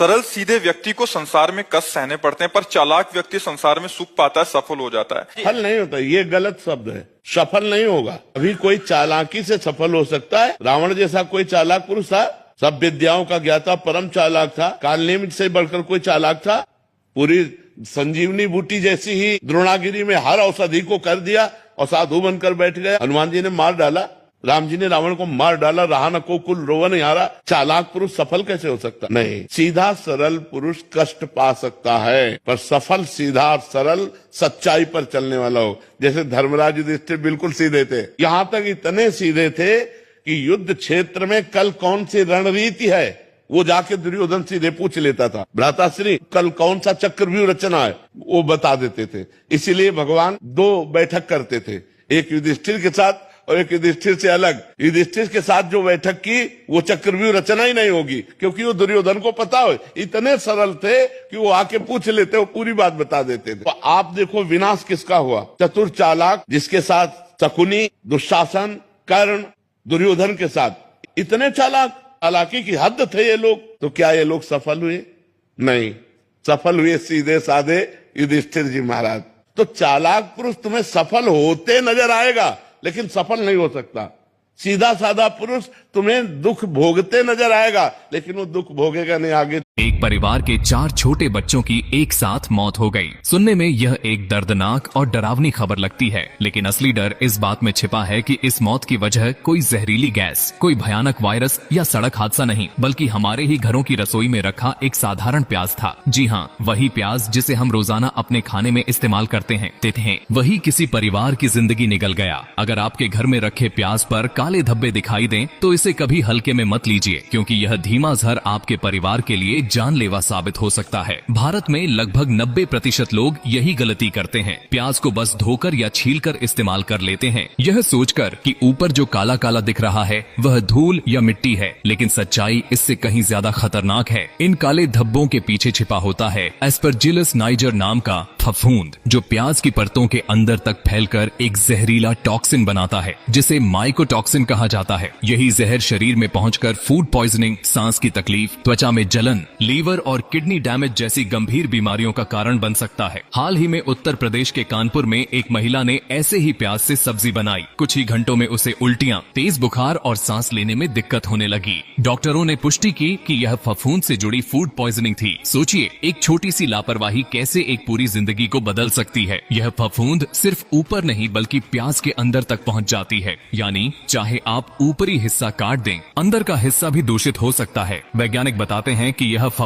सरल सीधे व्यक्ति को संसार में कष्ट सहने पड़ते हैं, पर चालाक व्यक्ति संसार में सुख पाता है, सफल हो जाता है। सफल नहीं होता, ये गलत शब्द है। सफल नहीं होगा। अभी कोई चालाकी से सफल हो सकता है। रावण जैसा कोई चालाक पुरुष था, सब विद्याओं का ज्ञाता, परम चालाक था। कालनेमित से बढ़कर कोई चालाक था? पूरी संजीवनी बूटी जैसी ही द्रोणागिरी में हर औषधि को कर दिया और साधु बनकर बैठ गया। हनुमान जी ने मार डाला, राम जी ने रावण को मार डाला, रहा न को कुल रोवन यारा। चालाक पुरुष सफल कैसे हो सकता? नहीं, सीधा सरल पुरुष कष्ट पा सकता है, पर सफल सीधा सरल सच्चाई पर चलने वाला हो। जैसे धर्मराज युधिष्ठिर बिल्कुल सीधे थे, यहाँ तक इतने सीधे थे कि युद्ध क्षेत्र में कल कौन सी रणनीति है वो जाके दुर्योधन सीधे पूछ लेता था। भ्राताश्री कल कौन सा चक्रव्यूह रचना है वो बता देते थे। इसीलिए भगवान दो बैठक करते थे, एक युधिष्ठिर के साथ और एक युधिष्ठिर से अलग। युधिष्ठिर के साथ जो बैठक की वो चक्रव्यूह रचना ही नहीं होगी, क्योंकि वो दुर्योधन को पता हो। इतने सरल थे कि वो आके पूछ लेते, वो पूरी बात बता देते थे। तो आप देखो विनाश किसका हुआ? चतुर चालाक, जिसके साथ शकुनी, दुशासन, कर्ण, दुर्योधन के साथ इतने चालाकी की हद थे ये लोग। तो क्या ये लोग सफल हुए? नहीं, सफल हुए सीधे साधे युधिष्ठिर जी महाराज। तो चालाक पुरुष तुम्हें सफल होते नजर आएगा, लेकिन सफल नहीं हो सकता। सीधा साधा पुरुष तुम्हें दुख भोगते नजर आएगा, लेकिन वो दुख भोगेगा नहीं आगे। एक परिवार के 4 छोटे बच्चों की एक साथ मौत हो गई। सुनने में यह एक दर्दनाक और डरावनी खबर लगती है, लेकिन असली डर इस बात में छिपा है कि इस मौत की वजह कोई जहरीली गैस, कोई भयानक वायरस या सड़क हादसा नहीं, बल्कि हमारे ही घरों की रसोई में रखा एक साधारण प्याज था। जी हाँ, वही प्याज जिसे हम रोजाना अपने खाने में इस्तेमाल करते हैं। वही किसी परिवार की जिंदगी निगल गया। अगर आपके घर में रखे प्याज पर काले धब्बे दिखाई दें तो इसे कभी हल्के में मत लीजिए, क्योंकि यह धीमा जहर आपके परिवार के लिए जानलेवा साबित हो सकता है। भारत में लगभग 90% लोग यही गलती करते हैं। प्याज को बस धोकर या छीलकर इस्तेमाल कर लेते हैं, यह सोचकर कि ऊपर जो काला काला दिख रहा है वह धूल या मिट्टी है, लेकिन सच्चाई इससे कहीं ज्यादा खतरनाक है। इन काले धब्बों के पीछे छिपा होता है एस्परजिलस नाइजर नाम का फफूंद, जो प्याज की परतों के अंदर तक फैलकर एक जहरीला टॉक्सिन बनाता है, जिसे माइकोटॉक्सिन कहा जाता है। यही जहर शरीर में पहुंचकर फूड पॉइजनिंग, सांस की तकलीफ, त्वचा में जलन, लीवर और किडनी डैमेज जैसी गंभीर बीमारियों का कारण बन सकता है। हाल ही में उत्तर प्रदेश के कानपुर में एक महिला ने ऐसे ही प्याज से सब्जी बनाई। कुछ ही घंटों में उसे उल्टियां, तेज बुखार और सांस लेने में दिक्कत होने लगी। डॉक्टरों ने पुष्टि की कि यह फफूंद से जुड़ी फूड पॉइजनिंग थी। सोचिए, एक छोटी सी लापरवाही कैसे एक पूरी जिंदगी को बदल सकती है। यह फफूंद सिर्फ ऊपर नहीं बल्कि प्याज के अंदर तक पहुंच जाती है, यानी चाहे आप ऊपरी हिस्सा काट दें, अंदर का हिस्सा भी दूषित हो सकता है। वैज्ञानिक बताते हैं कि यह